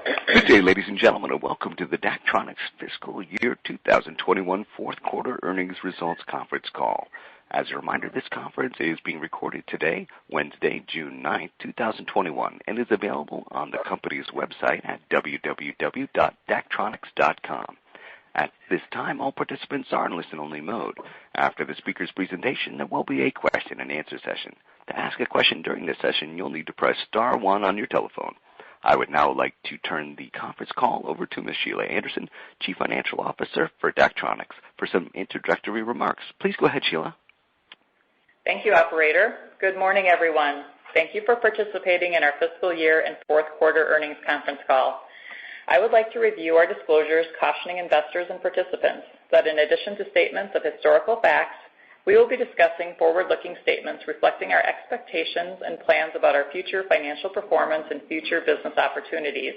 Good day, ladies and gentlemen, and welcome to the Daktronics Fiscal Year 2021 Fourth Quarter Earnings Results Conference Call. As a reminder, this conference is being recorded today, Wednesday, June 9th, 2021, and is available on the company's website at www.daktronics.com. At this time, all participants are in listen-only mode. After the speaker's presentation, there will be a question-and-answer session. To ask a question during this session, you'll need to press star one on your telephone. I would now like to turn the conference call over to Ms. Sheila Anderson, Chief Financial Officer for Daktronics, for some introductory remarks. Please go ahead, Sheila. Thank you, operator. Good morning, everyone. Thank you for participating in our fiscal year and fourth quarter earnings conference call. I would like to review our disclosures cautioning investors and participants that in addition to statements of historical facts, we will be discussing forward-looking statements reflecting our expectations and plans about our future financial performance and future business opportunities.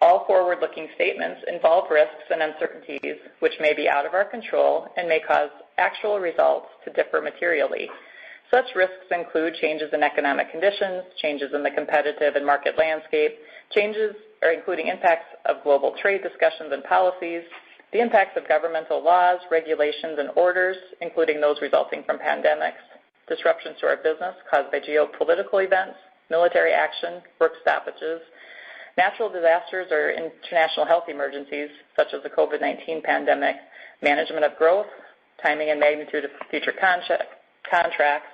All forward-looking statements involve risks and uncertainties which may be out of our control and may cause actual results to differ materially. Such risks include changes in economic conditions, changes in the competitive and market landscape, changes or including impacts of global trade discussions and policies, the impacts of governmental laws, regulations, and orders, including those resulting from pandemics, disruptions to our business caused by geopolitical events, military action, work stoppages, natural disasters or international health emergencies such as the COVID-19 pandemic, management of growth, timing and magnitude of future contracts,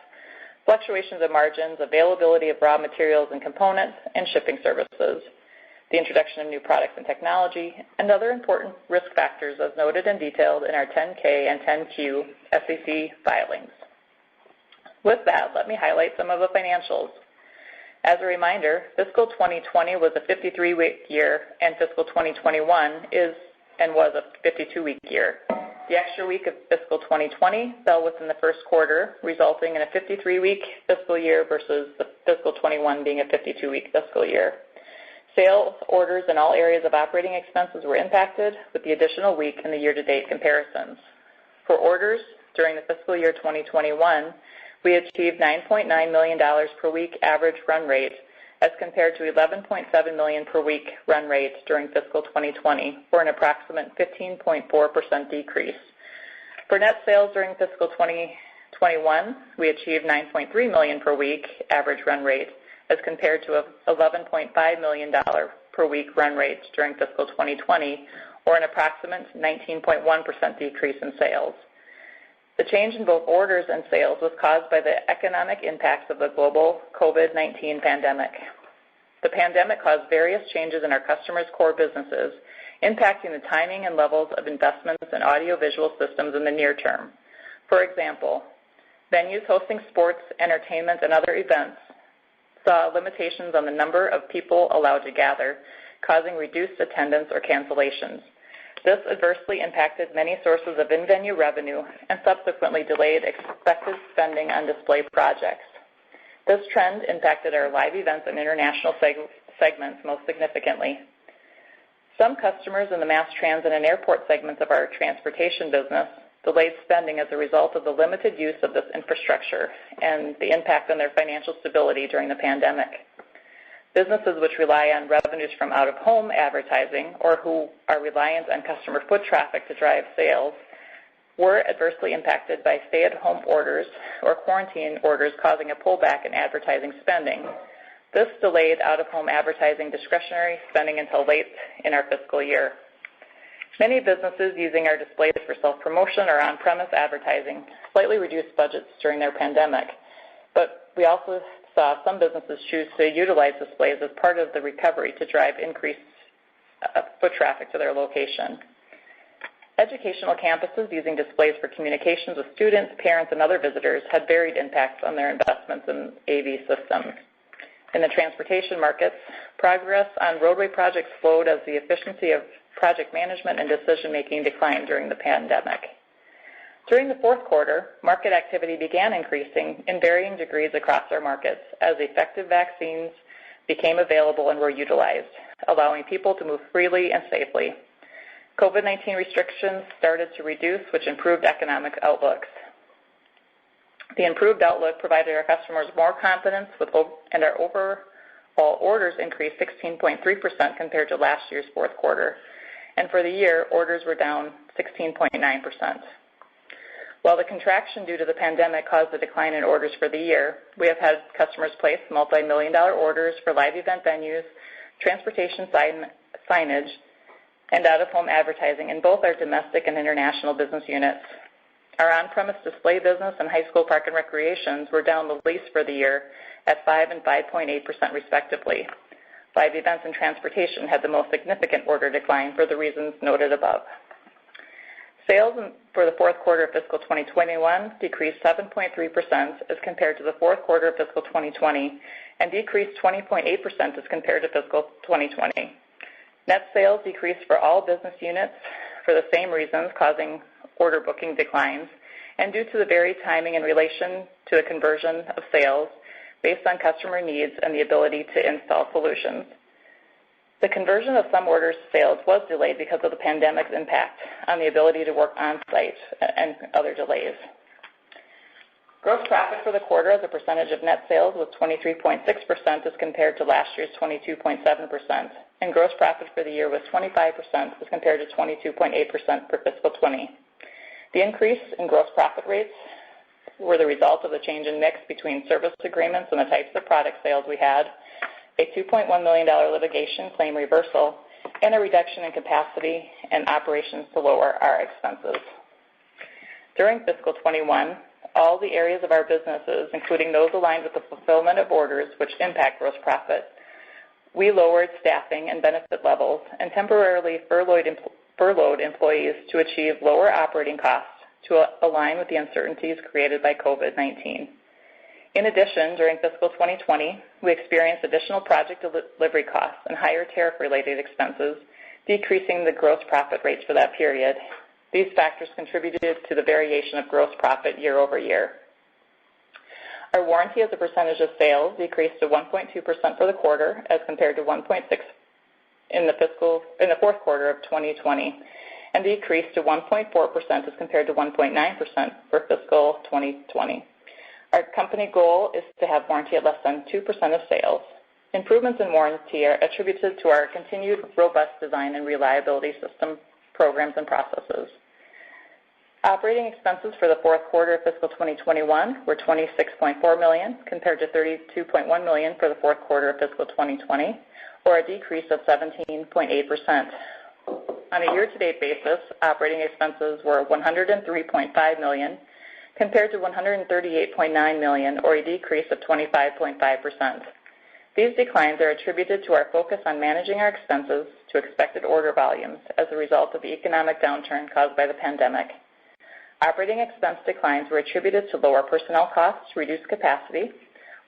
fluctuations of margins, availability of raw materials and components, and shipping services, the introduction of new products and technology, and other important risk factors as noted and detailed in our 10-K and 10-Q SEC filings. With that, let me highlight some of the financials. As a reminder, fiscal 2020 was a 53-week year, and fiscal 2021 is and was a 52-week year. The extra week of fiscal 2020 fell within the first quarter, resulting in a 53-week fiscal year versus the fiscal 21 being a 52-week fiscal year. Sales, orders, and all areas of operating expenses were impacted with the additional week in the year-to-date comparisons. For orders, during the fiscal year 2021, we achieved $9.9 million per week average run rate as compared to $11.7 million per week run rate during fiscal 2020, for an approximate 15.4% decrease. For net sales during fiscal 2021, we achieved $9.3 million per week average run rate as compared to $11.5 million per week run rate during fiscal 2020, or an approximate 19.1% decrease in sales. The change in both orders and sales was caused by the economic impacts of the global COVID-19 pandemic. The pandemic caused various changes in our customers' core businesses, impacting the timing and levels of investments in audiovisual systems in the near term. For example, venues hosting sports, entertainment, and other events saw limitations on the number of people allowed to gather, causing reduced attendance or cancellations. This adversely impacted many sources of in-venue revenue and subsequently delayed expected spending on display projects. This trend impacted our live events and international segments most significantly. Some customers in the mass transit and airport segments of our transportation business delayed spending as a result of the limited use of this infrastructure and the impact on their financial stability during the pandemic. Businesses which rely on revenues from out-of-home advertising or who are reliant on customer foot traffic to drive sales were adversely impacted by stay-at-home orders or quarantine orders, causing a pullback in advertising spending. This delayed out-of-home advertising discretionary spending until late in our fiscal year. Many businesses using our displays for self-promotion or on-premise advertising slightly reduced budgets during their pandemic, but we also saw some businesses choose to utilize displays as part of the recovery to drive increased foot traffic to their location. Educational campuses using displays for communications with students, parents, and other visitors had varied impacts on their investments in AV systems. In the transportation markets, progress on roadway projects slowed as the efficiency of project management and decision-making declined during the pandemic. During the fourth quarter, market activity began increasing in varying degrees across our markets as effective vaccines became available and were utilized, allowing people to move freely and safely. COVID-19 restrictions started to reduce, which improved economic outlooks. The improved outlook provided our customers more confidence and our All orders increased 16.3% compared to last year's fourth quarter, and for the year, orders were down 16.9%. While the contraction due to the pandemic caused a decline in orders for the year, we have had customers place multi-million-dollar orders for live event venues, transportation signage, and out-of-home advertising in both our domestic and international business units. Our on-premise display business and high school park and recreations were down the least for the year at 5% and 5.8% respectively. Live events and transportation had the most significant order decline for the reasons noted above. Sales for the fourth quarter of fiscal 2021 decreased 7.3% as compared to the fourth quarter of fiscal 2020 and decreased 20.8% as compared to fiscal 2020. Net sales decreased for all business units for the same reasons, causing order booking declines, and due to the varied timing in relation to the conversion of sales based on customer needs and the ability to install solutions. The conversion of some orders to sales was delayed because of the pandemic's impact on the ability to work on-site and other delays. Gross profit for the quarter as a percentage of net sales was 23.6% as compared to last year's 22.7%, and gross profit for the year was 25% as compared to 22.8% for fiscal 20. The increase in gross profit rates were the result of the change in mix between service agreements and the types of product sales we had, a $2.1 million litigation claim reversal, and a reduction in capacity and operations to lower our expenses. During fiscal 21, all the areas of our businesses, including those aligned with the fulfillment of orders which impact gross profit, we lowered staffing and benefit levels and temporarily furloughed employees to achieve lower operating costs to align with the uncertainties created by COVID-19. In addition, during fiscal 2020, we experienced additional project delivery costs and higher tariff-related expenses, decreasing the gross profit rates for that period. These factors contributed to the variation of gross profit year over year. Our warranty as a percentage of sales decreased to 1.2% for the quarter as compared to 1.6% in the fourth quarter of 2020, and decreased to 1.4% as compared to 1.9% for fiscal 2020. Our company goal is to have warranty at less than 2% of sales. Improvements in warranty are attributed to our continued robust design and reliability system programs and processes. Operating expenses for the fourth quarter of fiscal 2021 were $26.4 million compared to $32.1 million for the fourth quarter of fiscal 2020, or a decrease of 17.8%. On a year-to-date basis, operating expenses were $103.5 million compared to $138.9 million, or a decrease of 25.5%. These declines are attributed to our focus on managing our expenses to expected order volumes as a result of the economic downturn caused by the pandemic. Operating expense declines were attributed to lower personnel costs, reduced capacity,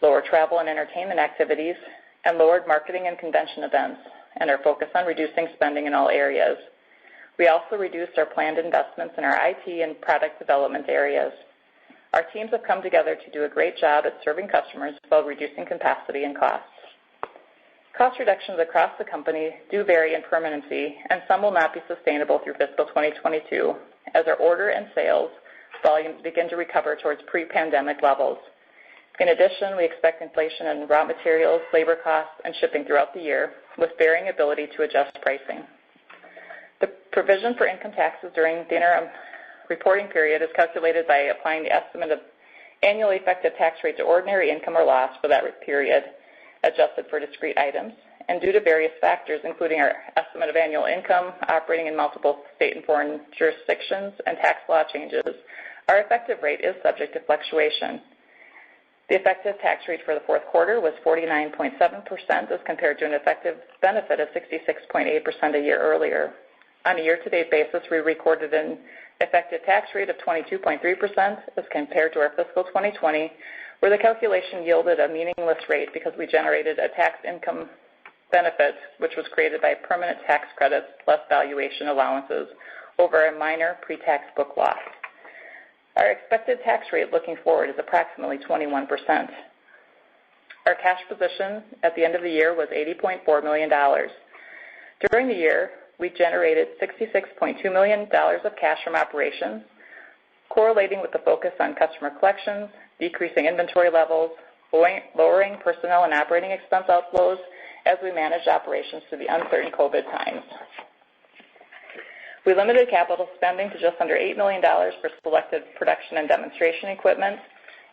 lower travel and entertainment activities, and lowered marketing and convention events, and our focus on reducing spending in all areas. We also reduced our planned investments in our IT and product development areas. Our teams have come together to do a great job at serving customers while reducing capacity and costs. Cost reductions across the company do vary in permanency, and some will not be sustainable through fiscal 2022, as our order and sales volumes begin to recover towards pre-pandemic levels. In addition, we expect inflation in raw materials, labor costs, and shipping throughout the year, with varying ability to adjust pricing. The provision for income taxes during the interim reporting period is calculated by applying the estimate of annual effective tax rate to ordinary income or loss for that period, adjusted for discrete items, and due to various factors, including our estimate of annual income, operating in multiple state and foreign jurisdictions, and tax law changes, our effective rate is subject to fluctuation. The effective tax rate for the fourth quarter was 49.7% as compared to an effective benefit of 66.8% a year earlier. On a year-to-date basis, we recorded an effective tax rate of 22.3% as compared to our fiscal 2020, where the calculation yielded a meaningless rate because we generated a tax income benefit, which was created by permanent tax credits plus valuation allowances over a minor pre-tax book loss. Our expected tax rate looking forward is approximately 21%. Our cash position at the end of the year was $80.4 million. During the year, we generated $66.2 million of cash from operations, correlating with the focus on customer collections, decreasing inventory levels, lowering personnel and operating expense outflows as we managed operations through the uncertain COVID times. We limited capital spending to just under $8 million for selected production and demonstration equipment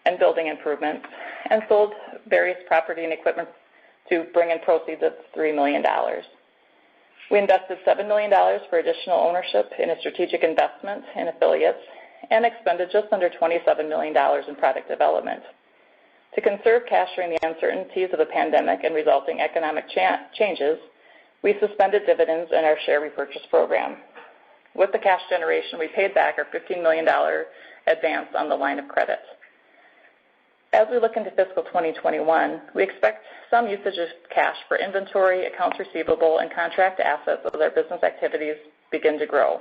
and building improvements, and sold various property and equipment to bring in proceeds of $3 million. We invested $7 million for additional ownership in a strategic investment in affiliates and expended just under $27 million in product development. To conserve cash during the uncertainties of the pandemic and resulting economic changes, we suspended dividends in our share repurchase program. With the cash generation, we paid back our $15 million advance on the line of credit. As we look into fiscal 2021, we expect some usage of cash for inventory, accounts receivable, and contract assets as our business activities begin to grow.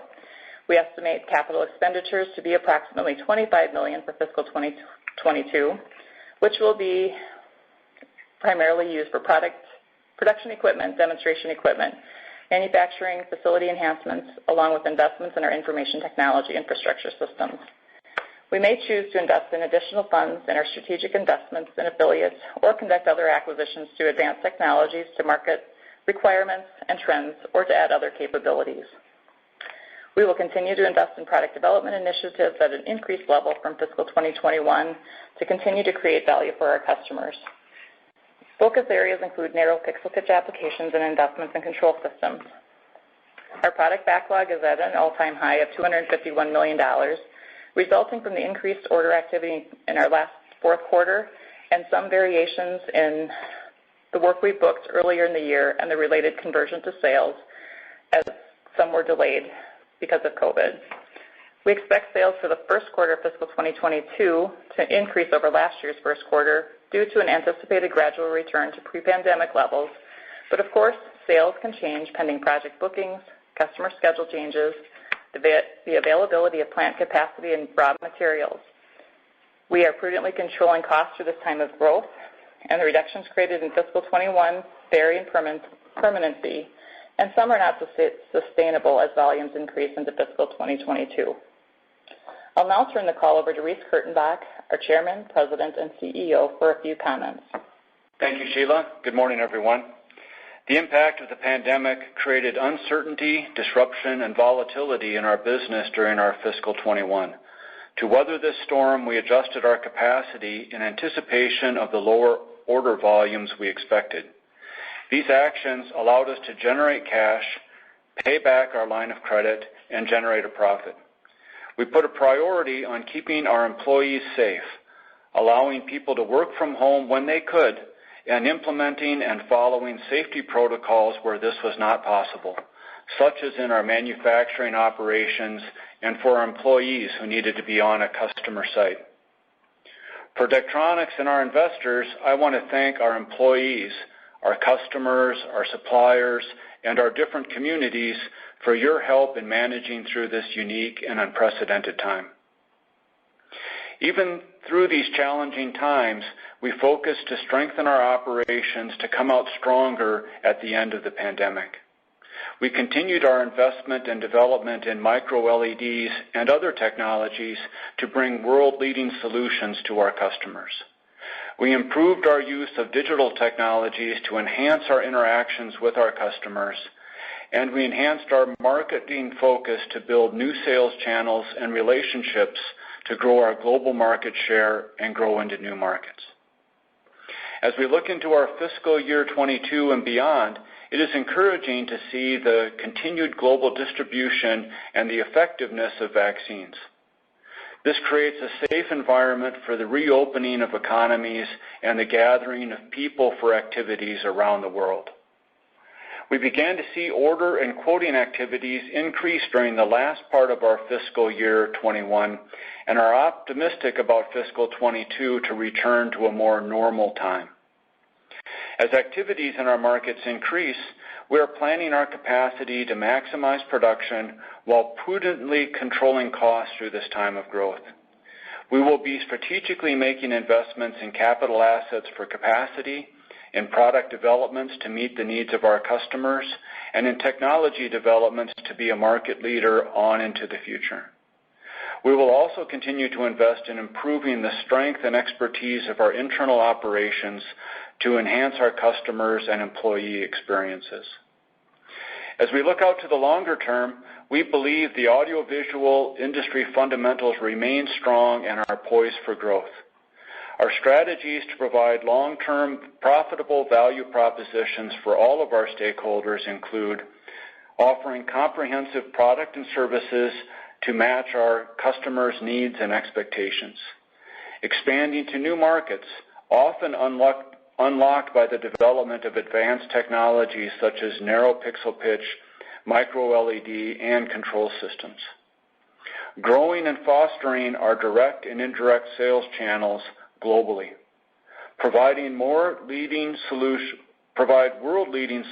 We estimate capital expenditures to be approximately $25 million for fiscal 2022, which will be primarily used for production equipment, demonstration equipment, manufacturing facility enhancements, along with investments in our information technology infrastructure systems. We may choose to invest in additional funds in our strategic investments in affiliates or conduct other acquisitions to advance technologies to market requirements and trends or to add other capabilities. We will continue to invest in product development initiatives at an increased level from fiscal 2021 to continue to create value for our customers. Focus areas include narrow pixel pitch applications and investments in control systems. Our product backlog is at an all-time high of $251 million, resulting from the increased order activity in our last fourth quarter and some variations in the work we booked earlier in the year and the related conversion to sales, as some were delayed because of COVID. We expect sales for the first quarter of fiscal 2022 to increase over last year's first quarter due to an anticipated gradual return to pre-pandemic levels. But of course, sales can change pending project bookings, customer schedule changes, the availability of plant capacity and raw materials. We are prudently controlling costs through this time of growth, and the reductions created in fiscal 21 vary in permanency, and some are not sustainable as volumes increase into fiscal 2022. I'll now turn the call over to Reece Kurtenbach, our Chairman, President, and CEO, for a few comments. Thank you, Sheila. Good morning, everyone. The impact of the pandemic created uncertainty, disruption, and volatility in our business during our fiscal 21. To weather this storm, we adjusted our capacity in anticipation of the lower order volumes we expected. These actions allowed us to generate cash, pay back our line of credit, and generate a profit. We put a priority on keeping our employees safe, allowing people to work from home when they could, and implementing and following safety protocols where this was not possible, such as in our manufacturing operations and for our employees who needed to be on a customer site. For Daktronics and our investors, I want to thank our employees, our customers, our suppliers, and our different communities for your help in managing through this unique and unprecedented time. Even through these challenging times, we focused to strengthen our operations to come out stronger at the end of the pandemic. We continued our investment and development in micro-LEDs and other technologies to bring world-leading solutions to our customers. We improved our use of digital technologies to enhance our interactions with our customers, and we enhanced our marketing focus to build new sales channels and relationships to grow our global market share and grow into new markets. As we look into our fiscal year 22 and beyond, it is encouraging to see the continued global distribution and the effectiveness of vaccines. This creates a safe environment for the reopening of economies and the gathering of people for activities around the world. We began to see order and quoting activities increase during the last part of our fiscal year 21 and are optimistic about fiscal 22 to return to a more normal time. As activities in our markets increase, we are planning our capacity to maximize production while prudently controlling costs through this time of growth. We will be strategically making investments in capital assets for capacity, in product developments to meet the needs of our customers, and in technology developments to be a market leader on into the future. We will also continue to invest in improving the strength and expertise of our internal operations to enhance our customers' and employee experiences. As we look out to the longer term, we believe the audiovisual industry fundamentals remain strong and are poised for growth. Our strategies to provide long-term profitable value propositions for all of our stakeholders include offering comprehensive product and services to match our customers' needs and expectations, expanding to new markets, often unlocked by the development of advanced technologies such as narrow pixel pitch, micro-LED, and control systems, growing and fostering our direct and indirect sales channels globally, provide world-leading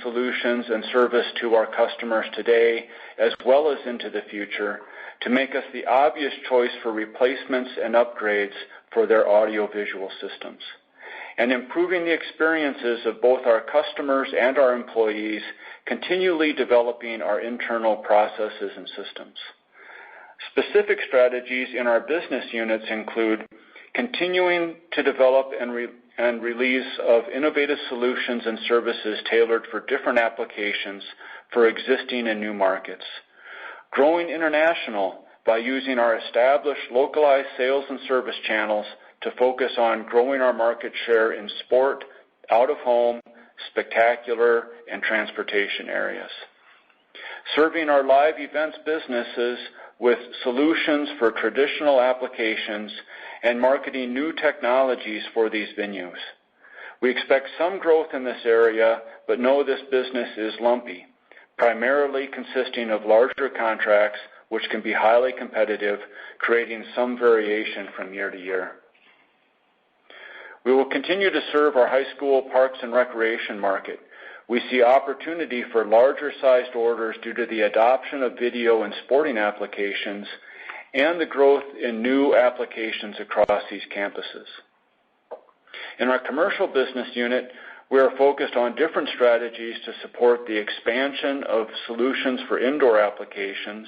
solutions and service to our customers today as well as into the future to make us the obvious choice for replacements and upgrades for their audiovisual systems, and improving the experiences of both our customers and our employees, continually developing our internal processes and systems. Specific strategies in our business units include continuing to develop and release of innovative solutions and services tailored for different applications for existing and new markets, growing international by using our established localized sales and service channels to focus on growing our market share in sport, out-of-home, spectacular, and transportation areas, serving our live events businesses with solutions for traditional applications and marketing new technologies for these venues. We expect some growth in this area, but know this business is lumpy, primarily consisting of larger contracts which can be highly competitive, creating some variation from year to year. We will continue to serve our high school parks and recreation market. We see opportunity for larger sized orders due to the adoption of video and sporting applications and the growth in new applications across these campuses. In our commercial business unit, we are focused on different strategies to support the expansion of solutions for indoor applications,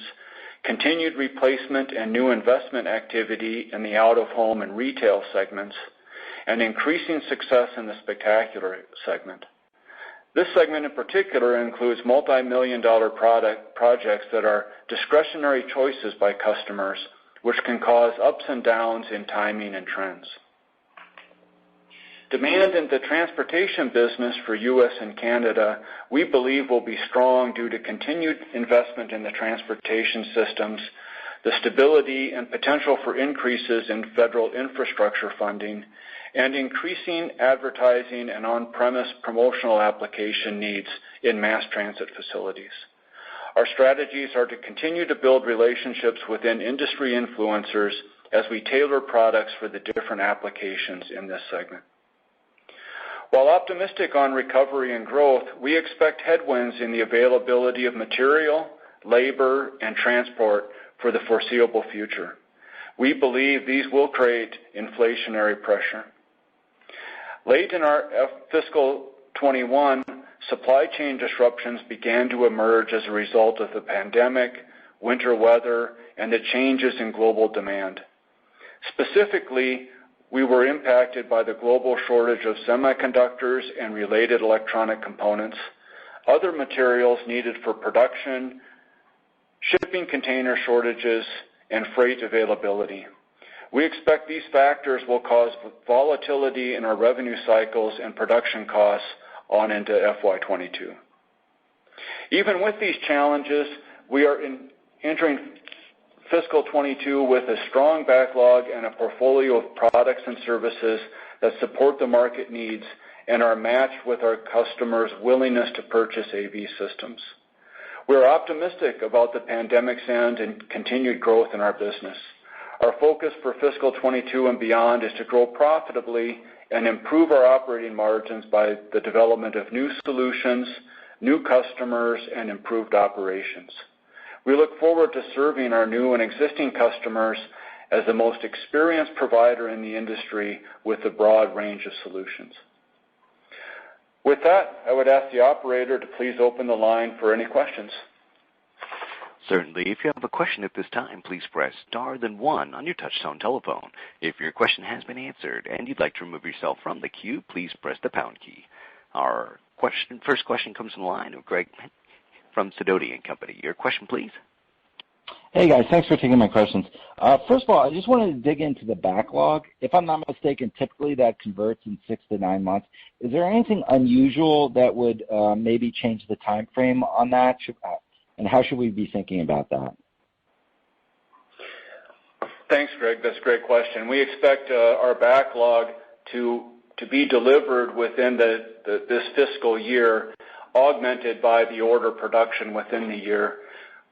continued replacement and new investment activity in the out-of-home and retail segments, and increasing success in the spectacular segment. This segment in particular includes multi-million-dollar projects that are discretionary choices by customers, which can cause ups and downs in timing and trends. Demand in the transportation business for U.S. and Canada, we believe, will be strong due to continued investment in the transportation systems, the stability and potential for increases in federal infrastructure funding, and increasing advertising and on-premise promotional application needs in mass transit facilities. Our strategies are to continue to build relationships within industry influencers as we tailor products for the different applications in this segment. While optimistic on recovery and growth, we expect headwinds in the availability of material, labor, and transport for the foreseeable future. We believe these will create inflationary pressure. Late in our fiscal 21, supply chain disruptions began to emerge as a result of the pandemic, winter weather, and the changes in global demand. Specifically, we were impacted by the global shortage of semiconductors and related electronic components, other materials needed for production, shipping container shortages, and freight availability. We expect these factors will cause volatility in our revenue cycles and production costs on into FY22. Even with these challenges, we are entering fiscal 22 with a strong backlog and a portfolio of products and services that support the market needs and are matched with our customers' willingness to purchase AV systems. We are optimistic about the pandemic's end and continued growth in our business. Our focus for fiscal 22 and beyond is to grow profitably and improve our operating margins by the development of new solutions, new customers, and improved operations. We look forward to serving our new and existing customers as the most experienced provider in the industry with a broad range of solutions. With that, I would ask the operator to please open the line for any questions. Certainly. If you have a question at this time, please press star then one on your touchtone telephone. If your question has been answered and you'd like to remove yourself from the queue, please press the pound key. Our first question comes from the line of Greg from Sidoti & Company. Your question, please. Hey, guys. Thanks for taking my questions. First of all, I just wanted to dig into the backlog. If I'm not mistaken, typically that converts in 6 to 9 months. Is there anything unusual that would maybe change the time frame on that? And how should we be thinking about that? Thanks, Greg. That's a great question. We expect our backlog to be delivered within this fiscal year, augmented by the order production within the year.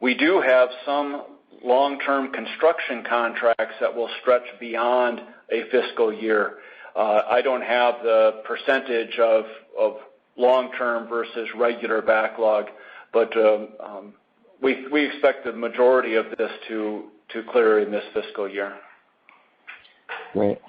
We do have some long-term construction contracts that will stretch beyond a fiscal year. I don't have the percentage of long-term versus regular backlog, but we expect the majority of this to clear in this fiscal year. Great.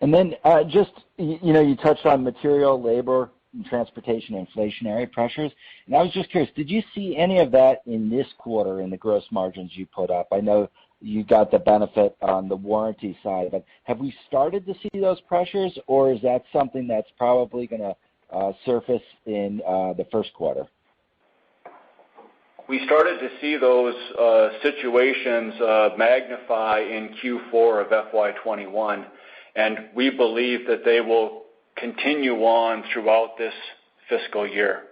And then just, you touched on material, labor, and transportation inflationary pressures. And I was just curious, did you see any of that in this quarter in the gross margins you put up? I know you got the benefit on the warranty side, but have we started to see those pressures, or is that something that's probably going to surface in the first quarter? We started to see those situations magnify in Q4 of FY21, and we believe that they will continue on throughout this fiscal year.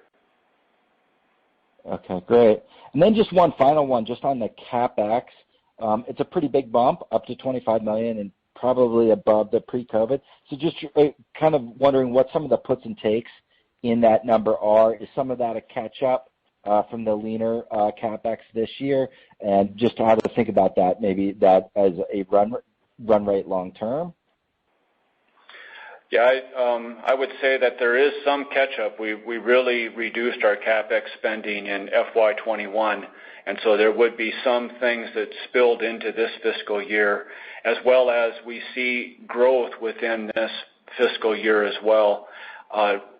Okay, great. And then just one final one, just on the CapEx. It's a pretty big bump, up to $25 million, and probably above the pre-COVID. So just kind of wondering what some of the puts and takes in that number are. Is some of that a catch-up from the leaner CapEx this year? And just how to think about that, maybe that as a run rate long term? Yeah, I would say that there is some catch-up. We really reduced our CapEx spending in FY21, and so there would be some things that spilled into this fiscal year, as well as we see growth within this fiscal year as well.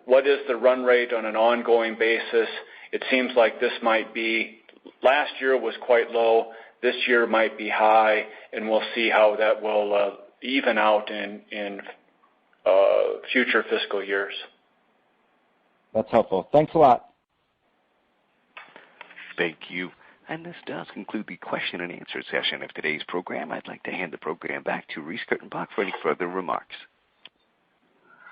What is the run rate on an ongoing basis? It seems like this might be, last year was quite low, this year might be high, and we'll see how that will even out in future fiscal years. That's helpful. Thanks a lot. Thank you. And this does conclude the question and answer session of today's program. I'd like to hand the program back to Reece Kurtenbach for any further remarks.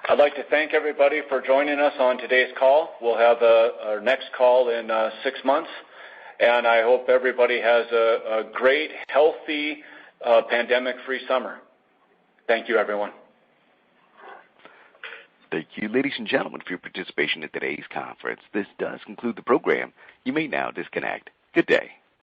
I'd like to thank everybody for joining us on today's call. We'll have our next call in 6 months, and I hope everybody has a great, healthy, pandemic-free summer. Thank you, everyone. Thank you, ladies and gentlemen, for your participation in today's conference. This does conclude the program. You may now disconnect. Good day.